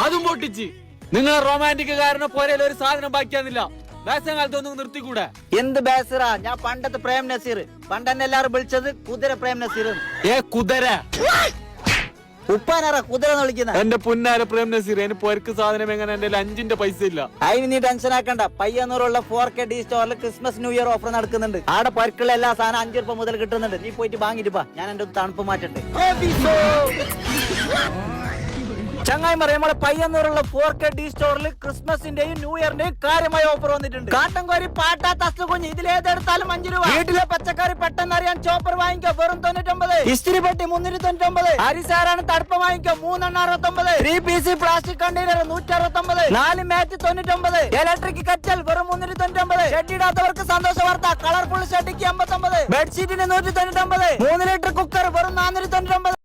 അതും പൊട്ടിച്ച് നിങ്ങൾ റൊമാൻറ്റിക് കാരണം പോരയിൽ ഒരു സാധനം ബാക്കിയാന്നില്ല. കാലത്തൊന്നും നിർത്തിക്കൂടെ? എന്ത് ബേസറാ, ഞാൻ പണ്ടത്തെ പ്രേം നസീർ. പണ്ടെന്നെ എല്ലാരും വിളിച്ചത് കുതിര പ്രേം നസീർ. കുതിര ഉപ്പാനാറാ കുതിര വിളിക്കുന്ന? എന്റെ പുന്നാര പ്രേം നസീർ, എനിക്ക് പൊരക്ക് സാധനം എങ്ങനെ എന്റെ 5 പൈസ ഇല്ല. അതിന് നീ ടെൻഷൻ ആക്കണ്ട. പയ്യന്നൂറുള്ള 4K D സ്റ്റോറിൽ ക്രിസ്മസ് ന്യൂ ഇയർ ഓഫർ നടക്കുന്നുണ്ട്. ആടെ പൊരക്കുള്ള എല്ലാ സാധനം 5 രൂപ മുതൽ കിട്ടുന്നുണ്ട്. നീ പോയിട്ട് വാങ്ങിട്ട് പാ, ഞാൻ എന്റെ തണുപ്പ് മാറ്റട്ടെ. ചങ്ങായിമാരെ, നമ്മളെ പയ്യന്നൂറുള്ള 4K D സ്റ്റോറിൽ ക്രിസ്മസിന്റെയും ന്യൂ ഇയറിന്റെയും കാര്യമായ ഓഫർ വന്നിട്ടുണ്ട്. കാട്ടൻ കോരി, പാട്ട, തസ്തു കുഞ്ഞ്, ഇതിലേതെടുത്താലും 5 രൂപ. വീട്ടിലെ പച്ചക്കറി പെട്ടെന്ന് അറിയാൻ ചോപ്പർ വാങ്ങിക്കോ, വെറും 99. ഇസ്തിരി പെട്ടി 399. അരിസാരാണ് തടുപ്പ് വാങ്ങിക്കോ, 3 69. 3PC plastic container 169. 4 മാറ്റ് 99. ഇലക്ട്രിക് കച്ചൽ വെറും 399. ഷെഡിടാത്തവർക്ക് സന്തോഷ വാർത്ത, കളർഫുൾ ഷെഡിക്ക് 59. ബെഡ്ഷീറ്റിന് 199. 3 ലിറ്റർ കുക്കർ വെറും 499.